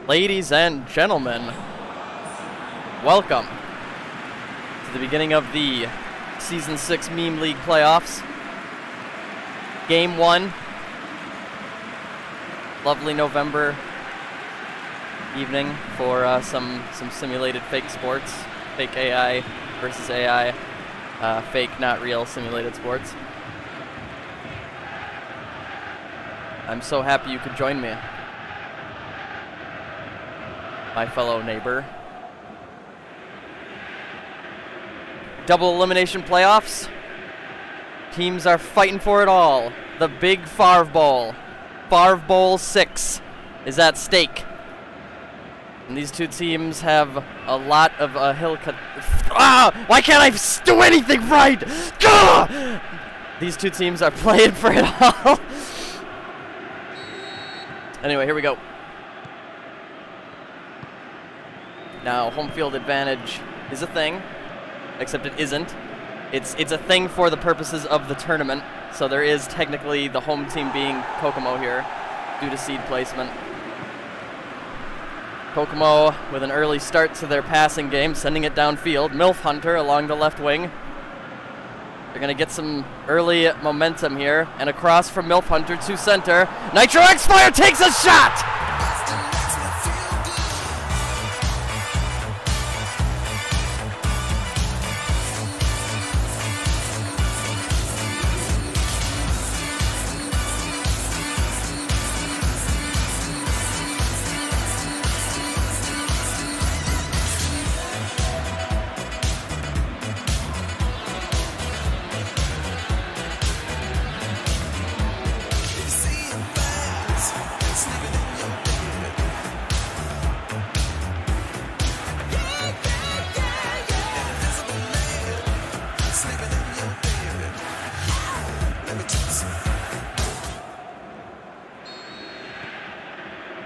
Ladies and gentlemen, welcome to the beginning of the Season 6 Meme League playoffs. Game 1. Lovely November evening for some simulated fake sports. Fake AI versus AI. Fake, not real, simulated sports. I'm so happy you could join me, my fellow neighbor. Double elimination playoffs. Teams are fighting for it all. The big Favre Bowl. Favre Bowl 6 is at stake. And these two teams have a lot of hill cut. Why can't I do anything right? Gah! These two teams are playing for it all. Anyway, here we go. Now, home field advantage is a thing, except it isn't. It's a thing for the purposes of the tournament, so there is technically the home team being Kokomo here due to seed placement. Kokomo with an early start to their passing game, sending it downfield. MILF Hunter along the left wing. They're going to get some early momentum here, and across from MILF Hunter to center. Nitro X-Fire takes a shot!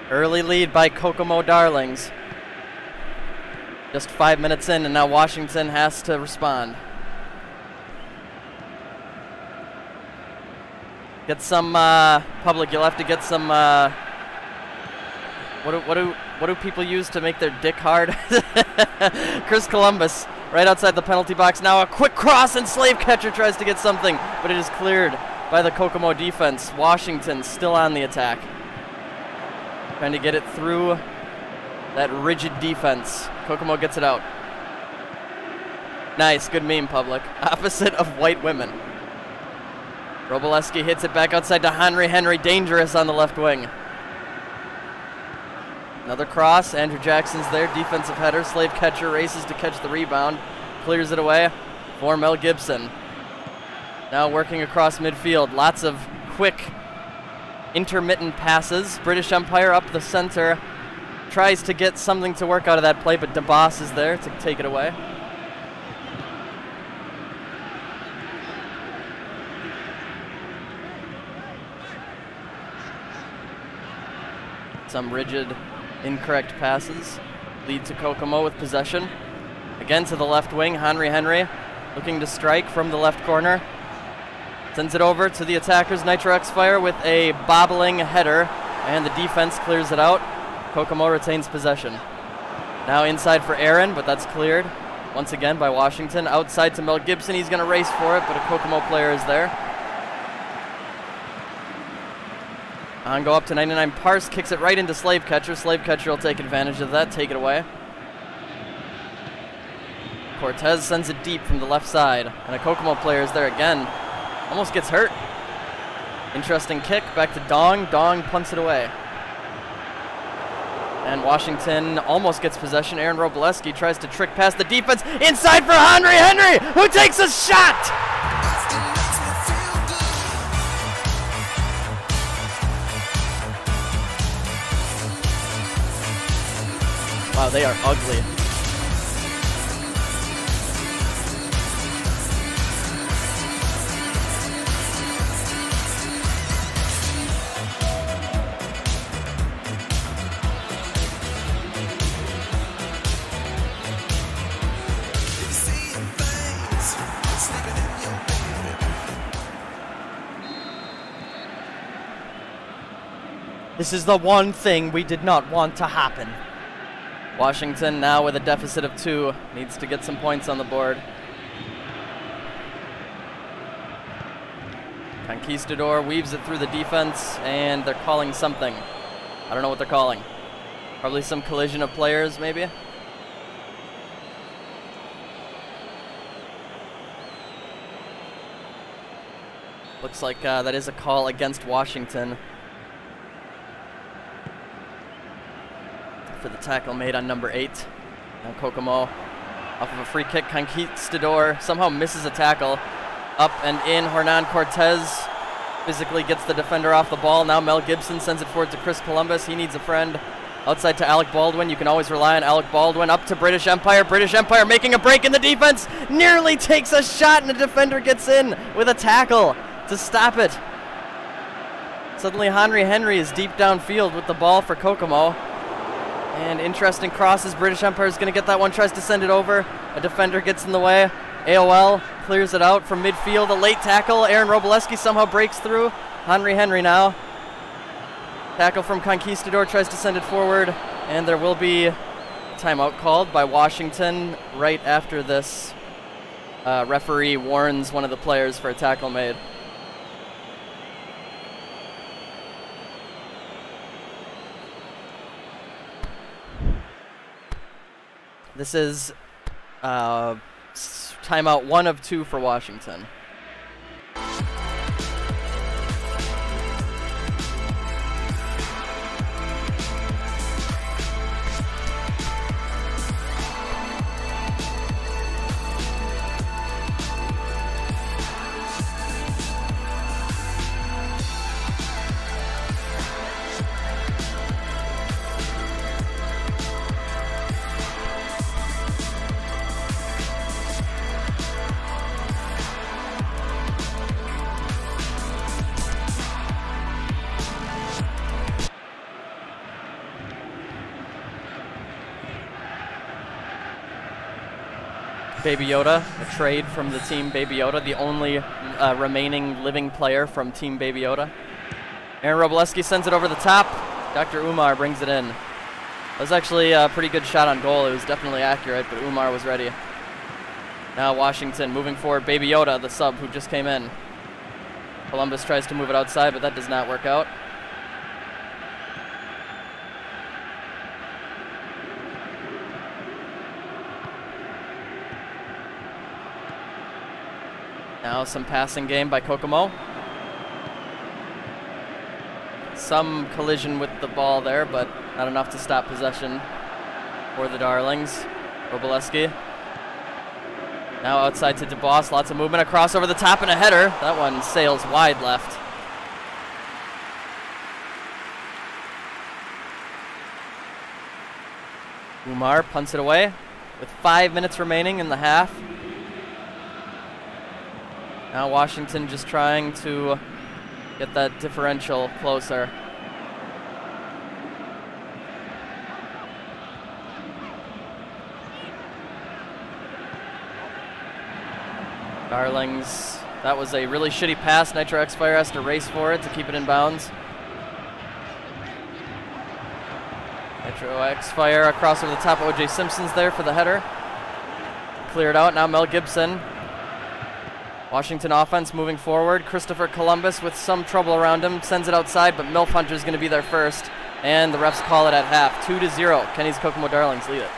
Early lead by Kokomo Darlings. Just 5 minutes in, and now Washington has to respond. Get some public. You'll have to get some. What do people use to make their dick hard? Chris Columbus right outside the penalty box. Now a quick cross, and Slave Catcher tries to get something, but it is cleared by the Kokomo defense. Washington still on the attack, trying to get it through that rigid defense. Kokomo gets it out. Nice, good meme, public. Opposite of white women. Roboleski hits it back outside to Henry. Henry dangerous on the left wing. Another cross. Andrew Jackson's there. Defensive header. Slave Catcher races to catch the rebound. Clears it away for Mel Gibson. Now working across midfield. Lots of quick intermittent passes. British Empire up the center. Tries to get something to work out of that play, but DeBoss is there to take it away. Some rigid, incorrect passes lead to Kokomo with possession. Again to the left wing. Henry looking to strike from the left corner. Sends it over to the attackers. Nitro X-Fire with a bobbling header, and the defense clears it out. Kokomo retains possession. Now inside for Aaron, but that's cleared once again by Washington. Outside to Mel Gibson. He's going to race for it, but a Kokomo player is there. On go up to 99. Parse kicks it right into Slave Catcher. Slave Catcher will take advantage of that, take it away. Cortez sends it deep from the left side, and a Kokomo player is there again. Almost gets hurt. Interesting kick back to Dong. Dong punts it away. And Washington almost gets possession. Aaron Roboleski tries to trick past the defense. Inside for Henry, who takes a shot! Wow, they are ugly. This is the one thing we did not want to happen. Washington now with a deficit of 2. Needs to get some points on the board. Conquistador weaves it through the defense, and they're calling something. I don't know what they're calling. Probably some collision of players, maybe? Looks like that is a call against Washington for the tackle made on number 8. Now Kokomo off of a free kick. Conquistador somehow misses a tackle. Up and in. Hernan Cortez physically gets the defender off the ball. Now Mel Gibson sends it forward to Chris Columbus. He needs a friend. Outside to Alec Baldwin. You can always rely on Alec Baldwin. Up to British Empire. British Empire making a break in the defense. Nearly takes a shot, and the defender gets in with a tackle to stop it. Suddenly Henry is deep downfield with the ball for Kokomo. And interesting crosses. British Empire is going to get that one. Tries to send it over. A defender gets in the way. AOL clears it out from midfield. A late tackle. Aaron Roboleski somehow breaks through. Henry now. Tackle from Conquistador, tries to send it forward. And there will be a timeout called by Washington right after this. Referee warns one of the players for a tackle made. This is timeout 1 of 2 for Washington. Baby Yoda, a trade from the team Baby Yoda, the only remaining living player from team Baby Yoda. Aaron Roboleski sends it over the top. Dr. Umar brings it in. It was actually a pretty good shot on goal. It was definitely accurate, but Umar was ready. Now Washington moving forward. Baby Yoda, the sub who just came in. Columbus tries to move it outside, but that does not work out. Now some passing game by Kokomo. Some collision with the ball there, but not enough to stop possession for the Darlings. Roboleski. Now outside to DeBoss. Lots of movement. A cross over the top and a header. That one sails wide left. Umar punts it away with 5 minutes remaining in the half. Now Washington just trying to get that differential closer. Darlings, that was a really shitty pass. Nitro X-Fire has to race for it to keep it in bounds. Nitro X-Fire across over the top. O.J. Simpson's there for the header. Cleared out. Now Mel Gibson. Washington offense moving forward. Christopher Columbus with some trouble around him. Sends it outside, but Milf Hunter's going to be there first. And the refs call it at half. 2-0. Kenny's Kokomo Darlings lead it.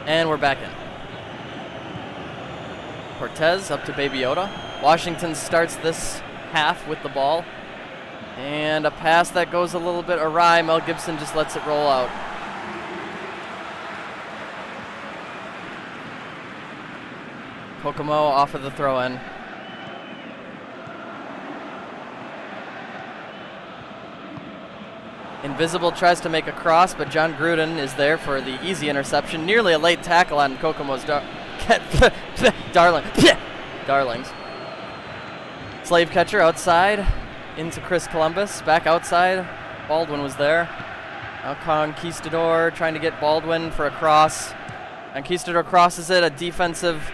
And we're back in. Cortez up to Baby Yoda. Washington starts this half with the ball. And a pass that goes a little bit awry. Mel Gibson just lets it roll out. Kokomo off of the throw-in. Invisible tries to make a cross, but John Gruden is there for the easy interception. Nearly a late tackle on Kokomo's darlings. Slave catcher outside into Chris Columbus. Back outside. Baldwin was there. Now Conquistador trying to get Baldwin for a cross. Conquistador crosses it. A defensive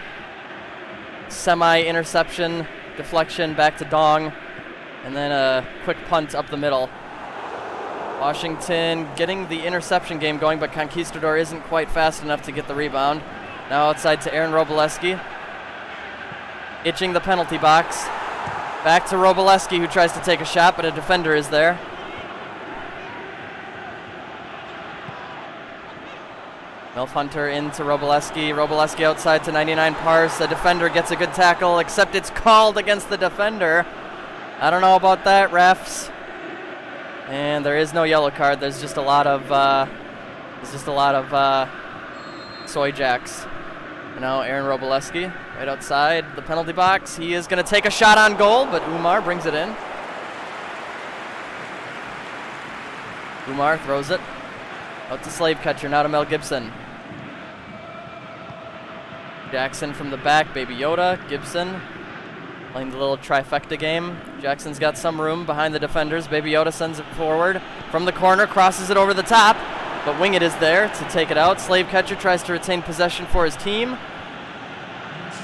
semi-interception deflection back to Dong. And then a quick punt up the middle. Washington getting the interception game going, but Conquistador isn't quite fast enough to get the rebound. Now outside to Aaron Roboleski. Itching the penalty box. Back to Roboleski, who tries to take a shot, but a defender is there. Melf Hunter into Roboleski. Roboleski outside to 99 Parse. The defender gets a good tackle, except it's called against the defender. I don't know about that, refs. And there is no yellow card. There's just a lot of soy jacks. And now Aaron Roboleski right outside the penalty box. He is going to take a shot on goal, but Umar brings it in. Umar throws it out to Slave Catcher, now to Mel Gibson. Jackson from the back, Baby Yoda, Gibson. Playing the little trifecta game. Jackson's got some room behind the defenders. Baby Yoda sends it forward from the corner, crosses it over the top, but Wingett is there to take it out. Slave Catcher tries to retain possession for his team.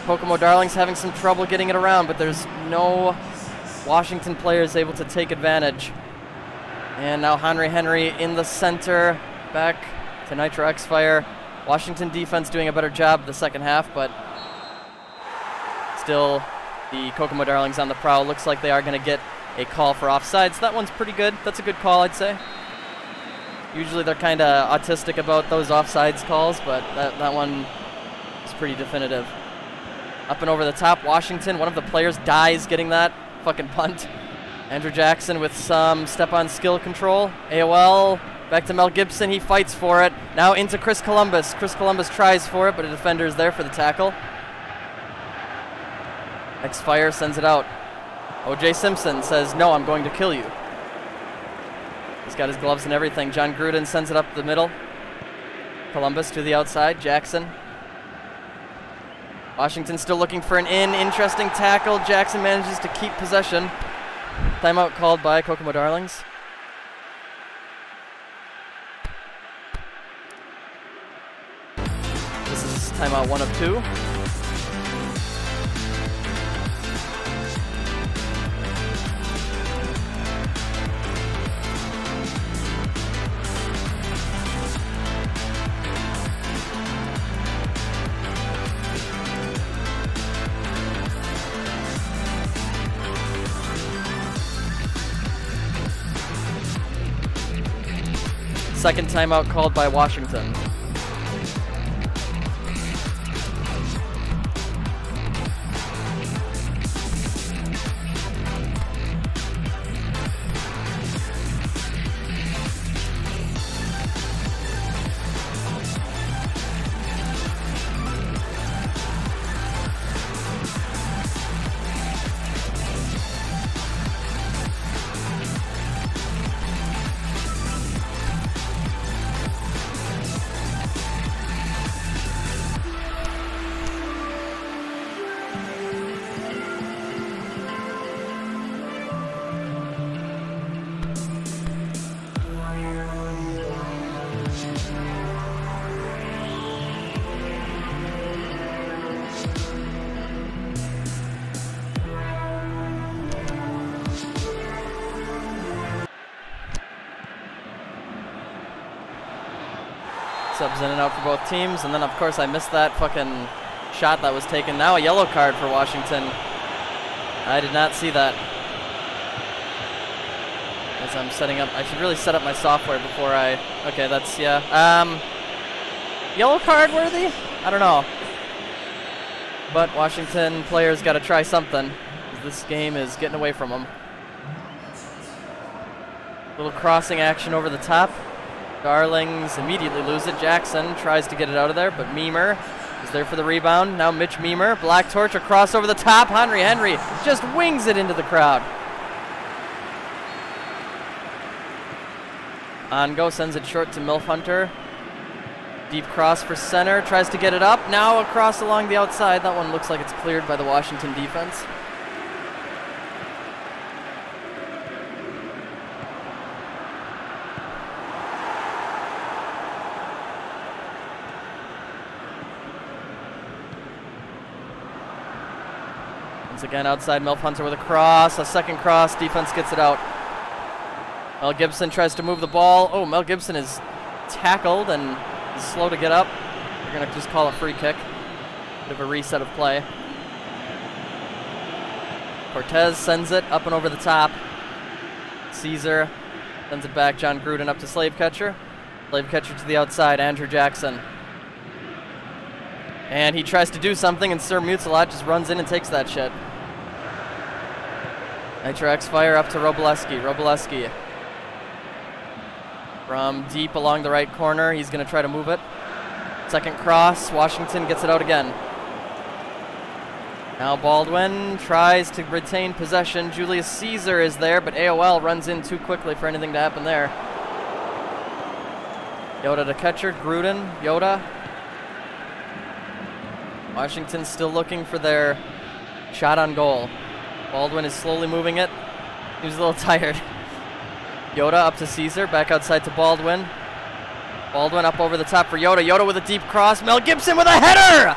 Kokomo Darlings having some trouble getting it around, but there's no Washington players able to take advantage. And now Henry in the center, back to Nitro X-Fire. Washington defense doing a better job the second half, but still the Kokomo Darlings on the prowl. Looks like they are going to get a call for offsides. That one's pretty good. That's a good call, I'd say. Usually they're kind of autistic about those offsides calls, but that one is pretty definitive. Up and over the top, Washington. One of the players dies getting that fucking punt. Andrew Jackson with some step-on skill control. AOL, back to Mel Gibson. He fights for it. Now into Chris Columbus. Chris Columbus tries for it, but a defender is there for the tackle. X-Fire sends it out. O.J. Simpson says, "No, I'm going to kill you." He's got his gloves and everything. John Gruden sends it up the middle. Columbus to the outside. Jackson. Washington still looking for an in. Interesting tackle. Jackson manages to keep possession. Timeout called by Kokomo Darlings. This is timeout 1 of 2. Second timeout called by Washington. Subs in and out for both teams, and then of course I missed that fucking shot that was taken. Now a yellow card for Washington. I did not see that. As I'm setting up, I should really set up my software before I, okay, that's, yeah. Yellow card worthy? I don't know. But Washington players got to try something. This game is getting away from them. Little crossing action over the top. Darlings immediately lose it. Jackson tries to get it out of there, but Meemer is there for the rebound. Now Mitch Meemer, Black Torch, across over the top. Henry just wings it into the crowd. Ongo sends it short to Milf Hunter. Deep cross for center, tries to get it up. Now across along the outside. That one looks like it's cleared by the Washington defense. Once again outside, Milf Hunter with a cross, a second cross, defense gets it out. Mel Gibson tries to move the ball. Oh, Mel Gibson is tackled and is slow to get up. They're going to just call a free kick. Bit of a reset of play. Cortez sends it up and over the top. Caesar sends it back. John Gruden up to Slave Catcher. Slave Catcher to the outside, Andrew Jackson. And he tries to do something, and Sir Mutsalat just runs in and takes that shit. Nitro X-Fire up to Robleski. Robleski from deep along the right corner. He's going to try to move it. Second cross. Washington gets it out again. Now Baldwin tries to retain possession. Julius Caesar is there, but AOL runs in too quickly for anything to happen there. Yoda to catcher. Gruden. Yoda. Washington still looking for their shot on goal. Baldwin is slowly moving it. He was a little tired. Yoda up to Caesar, back outside to Baldwin. Baldwin up over the top for Yoda. Yoda with a deep cross. Mel Gibson with a header!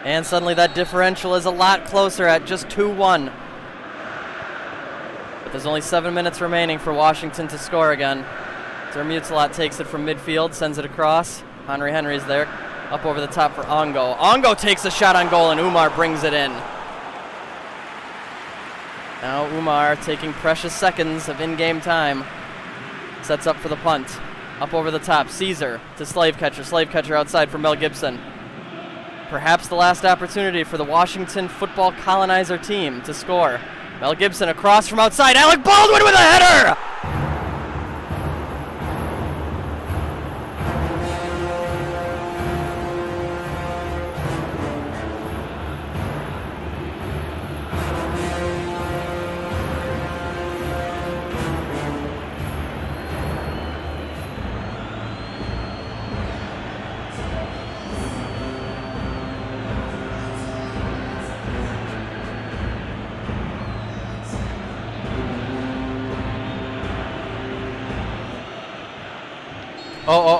And suddenly that differential is a lot closer at just 2-1. But there's only 7 minutes remaining for Washington to score again. Sir Mutsalat takes it from midfield, sends it across. Henry's there, up over the top for Ongo. Ongo takes a shot on goal, and Umar brings it in. Now Umar, taking precious seconds of in-game time, sets up for the punt. Up over the top, Caesar to Slave Catcher. Slave Catcher outside for Mel Gibson. Perhaps the last opportunity for the Washington football colonizer team to score. Mel Gibson across from outside. Alec Baldwin with a header!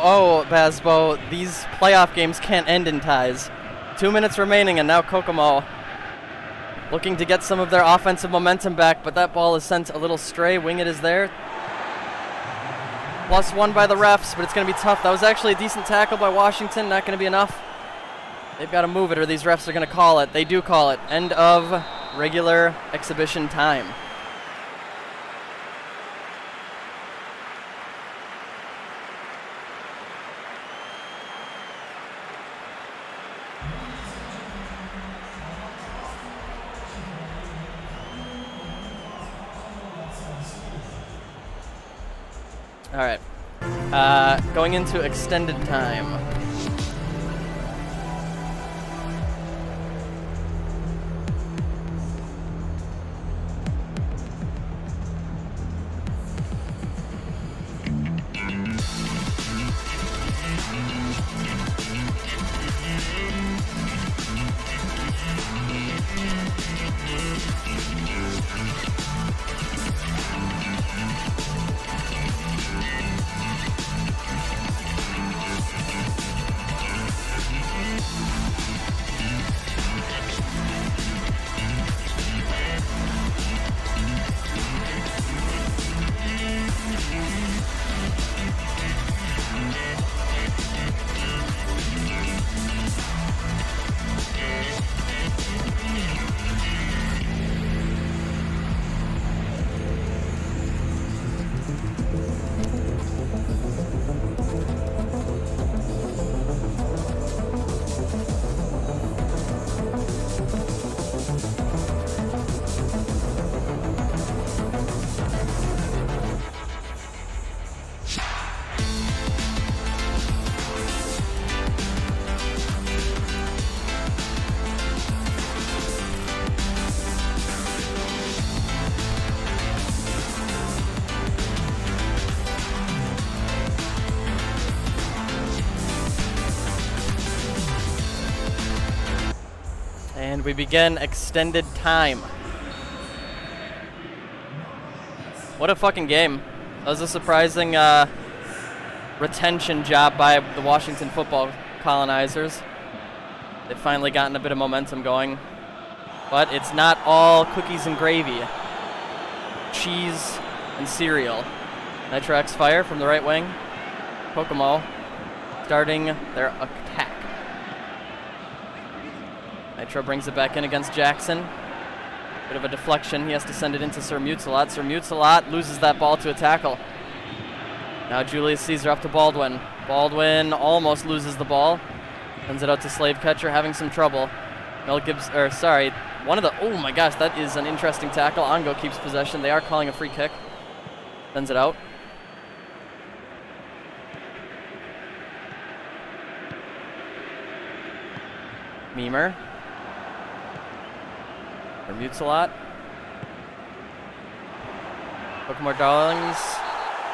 Oh, Basbo, these playoff games can't end in ties. 2 minutes remaining, and now Kokomo looking to get some of their offensive momentum back, but that ball is sent a little stray. Wingett is there. +1 by the refs, but it's going to be tough. That was actually a decent tackle by Washington. Not going to be enough. They've got to move it, or these refs are going to call it. They do call it. End of regular exhibition time. All right, going into extended time. we begin extended time. What a fucking game. That was a surprising retention job by the Washington football colonizers. They've finally gotten a bit of momentum going. But it's not all cookies and gravy. Cheese and cereal. Nitro X fire from the right wing. Kokomo starting their attack. Nitro brings it back in against Jackson. Bit of a deflection. He has to send it into Sir Mutsalot. Sir Mutsalot loses that ball to a tackle. Now Julius Caesar up to Baldwin. Baldwin almost loses the ball. Sends it out to Slave Catcher, having some trouble. Oh my gosh, that is an interesting tackle. Ongo keeps possession. They are calling a free kick. Sends it out. Memer. Or Mutsalot. Kokomo Darlings.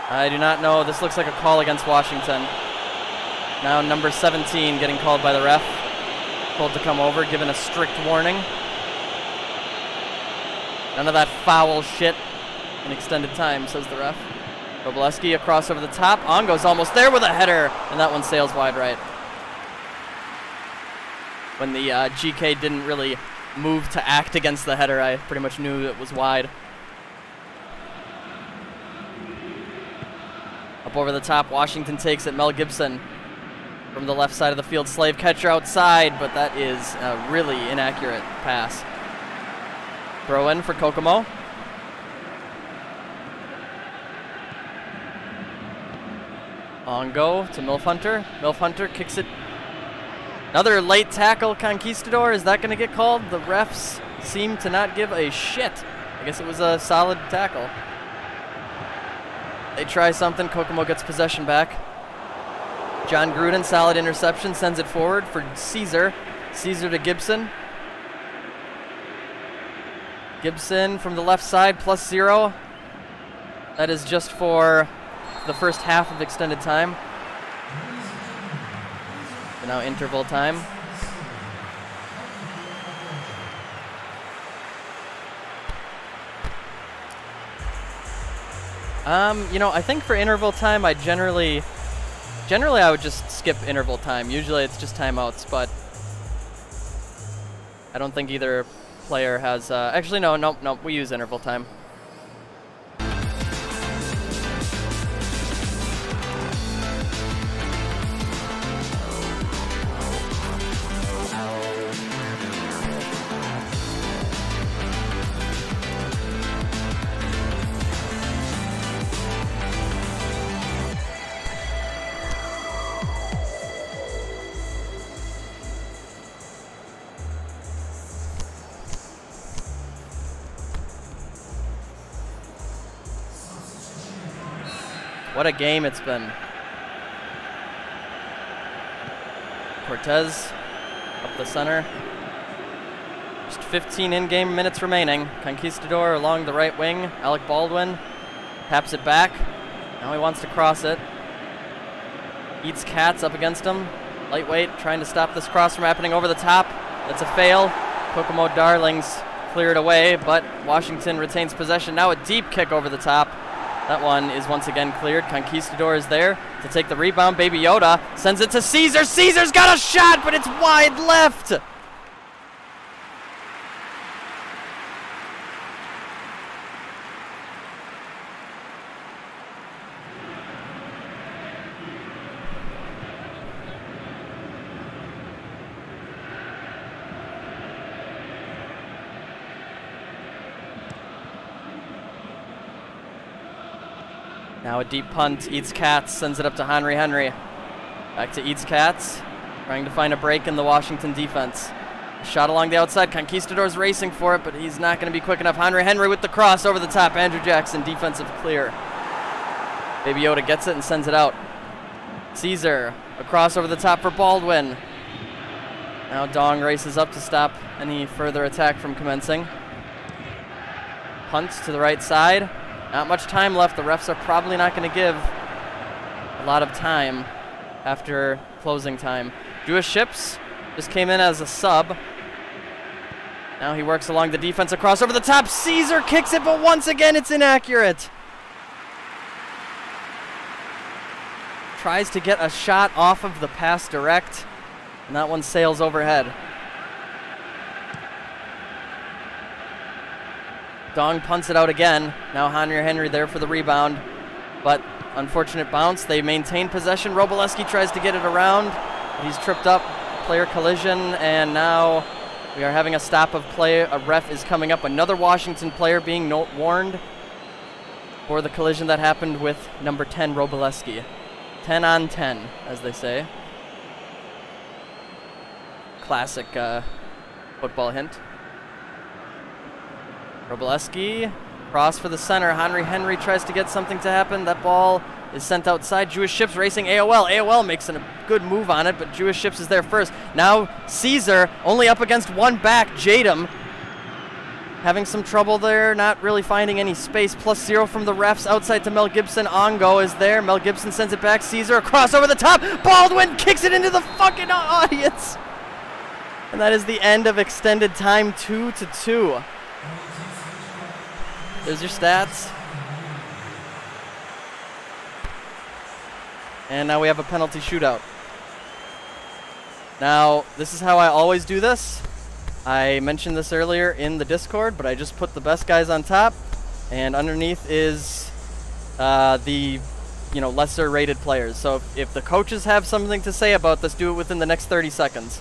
I do not know. This looks like a call against Washington. Now number 17 getting called by the ref. Told to come over, given a strict warning. None of that foul shit in extended time, says the ref. Robleski, a cross over the top. Ongo's almost there with a header, and that one sails wide right. When the GK didn't really move to act against the header, I pretty much knew it was wide. Up over the top, Washington takes it. Mel Gibson from the left side of the field. Slave Catcher outside, but that is a really inaccurate pass. Throw in for Kokomo. Ongo to Milf Hunter. Milf Hunter kicks it. Another late tackle, Conquistador. Is that going to get called? The refs seem to not give a shit. I guess it was a solid tackle. They try something. Kokomo gets possession back. John Gruden, solid interception, sends it forward for Caesar. Caesar to Gibson. Gibson from the left side, +0. That is just for the first half of extended time. So now interval time. You know, I think for interval time, I generally I would just skip interval time. Usually it's just timeouts, but I don't think either player has, actually no, we use interval time. What a game it's been. Cortez up the center. Just 15 in-game minutes remaining. Conquistador along the right wing. Alec Baldwin taps it back. Now he wants to cross it. Eats Cats up against him. Lightweight trying to stop this cross from happening over the top. That's a fail. Kokomo Darlings cleared away, but Washington retains possession. Now a deep kick over the top. That one is once again cleared. Conquistador is there to take the rebound. Baby Yoda sends it to Caesar. Caesar's got a shot, but it's wide left. Now a deep punt. Eats Cats sends it up to Henry. Back to Eats Cats. Trying to find a break in the Washington defense. Shot along the outside. Conquistador's racing for it, but he's not going to be quick enough. Henry with the cross over the top. Andrew Jackson, defensive clear. Baby Yoda gets it and sends it out. Caesar, a cross over the top for Baldwin. Now Dong races up to stop any further attack from commencing. Punts to the right side. Not much time left. The refs are probably not going to give a lot of time after closing time. Jewish Ships just came in as a sub. Now he works along the defense across over the top. Caesar kicks it, but once again it's inaccurate. Tries to get a shot off of the pass direct, and that one sails overhead. Dong punts it out again. Now Henry there for the rebound, but unfortunate bounce. They maintain possession. Roboleski tries to get it around, but he's tripped up. Player collision, and now we are having a stop of play. A ref is coming up. Another Washington player being warned for the collision that happened with number 10, Roboleski. 10 on 10, as they say. Classic football hint. Roboleski, cross for the center. Henry tries to get something to happen. That ball is sent outside. Jewish Ships racing AOL. AOL makes a good move on it, but Jewish Ships is there first. Now Caesar, only up against one back. Jadam having some trouble there, not really finding any space. +0 from the refs outside to Mel Gibson. Ongo is there. Mel Gibson sends it back. Caesar across over the top. Baldwin kicks it into the fucking audience. And that is the end of extended time, 2-2. There's your stats. And now we have a penalty shootout. Now, this is how I always do this. I mentioned this earlier in the Discord, but I just put the best guys on top, and underneath is the lesser rated players. So if the coaches have something to say about this, do it within the next 30 seconds.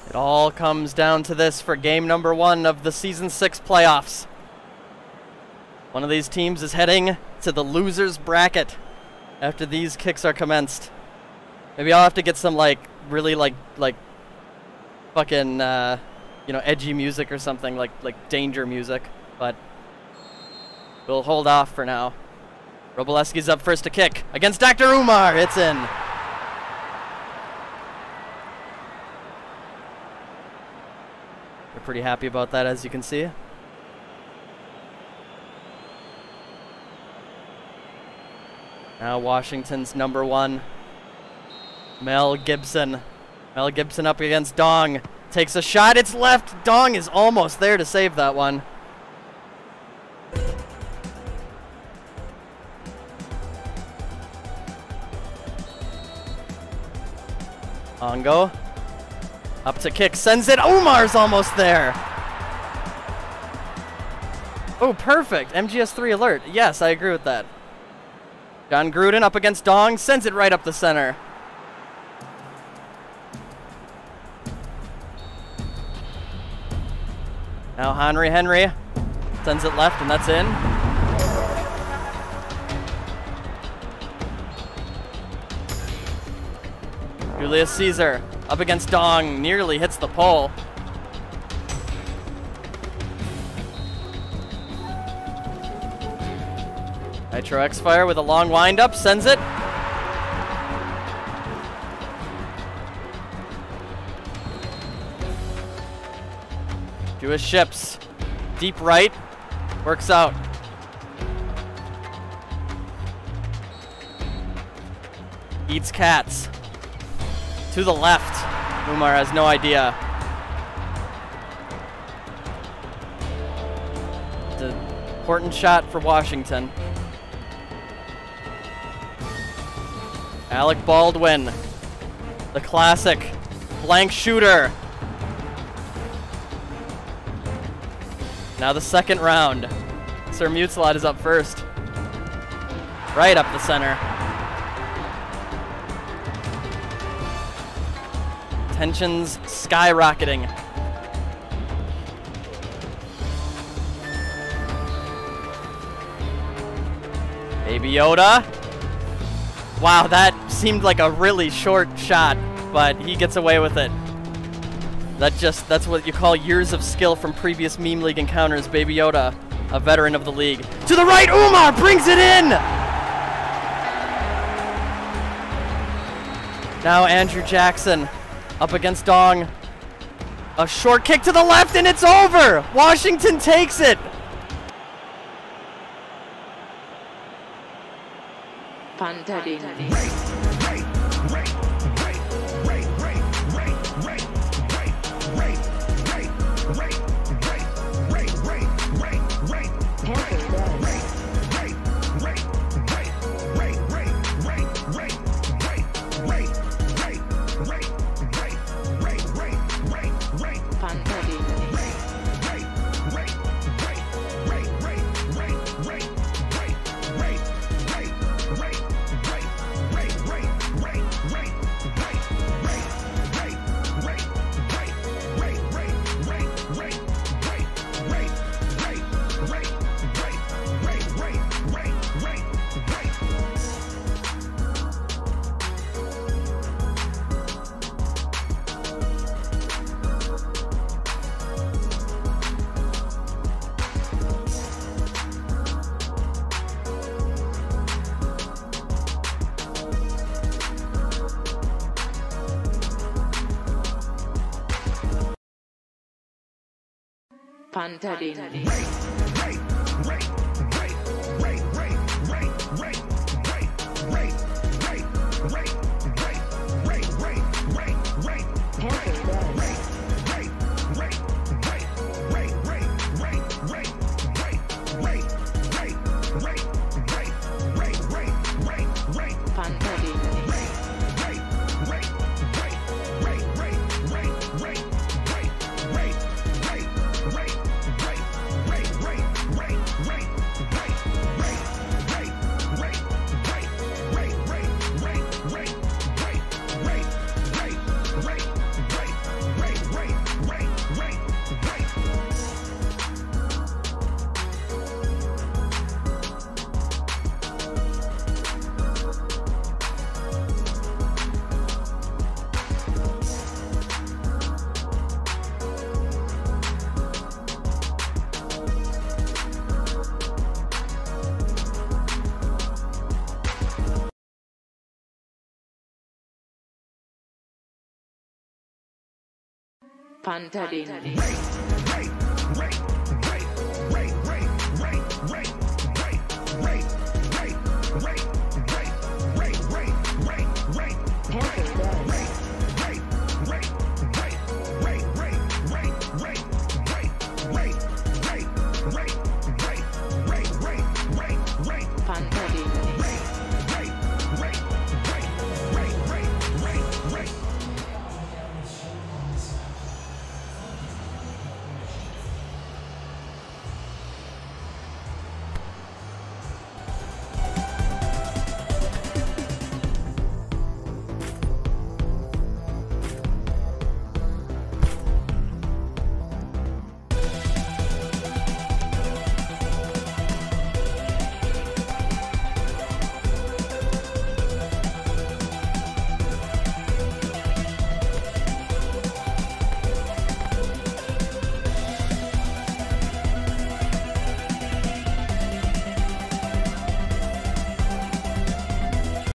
It all comes down to this for game number 1 of the Season 6 playoffs. One of these teams is heading to the loser's bracket after these kicks are commenced. Maybe I'll have to get some really fucking edgy music or something, like danger music, but we'll hold off for now. Roboleski's up first to kick against Dr. Umar. It's in. We're pretty happy about that, as you can see. Now Washington's number 1, Mel Gibson. Mel Gibson up against Dong. Takes a shot, it's left. Dong is almost there to save that one. Ongo. Up to kick, sends it. Umar's almost there. Oh, perfect. MGS3 alert. Yes, I agree with that. John Gruden up against Dong, sends it right up the center. Now Henry sends it left, and that's in. Julius Caesar up against Dong, nearly hits the pole. Nitro X-Fire with a long wind-up, sends it. Jewish Ships, deep right, works out. Eats cats. To the left. Umar has no idea. It's an important shot for Washington. Alec Baldwin, the classic blank shooter. Now the second round. Sir Muteslot is up first. right up the center. Tensions skyrocketing. Baby Yoda. Wow, that seemed like a really short shot, but he gets away with it. That's what you call years of skill from previous meme league encounters. Baby Yoda, a veteran of the league. To the right, Umar brings it in! Now Andrew Jackson up against Dong. A short kick to the left and it's over! Washington takes it! Pantadin.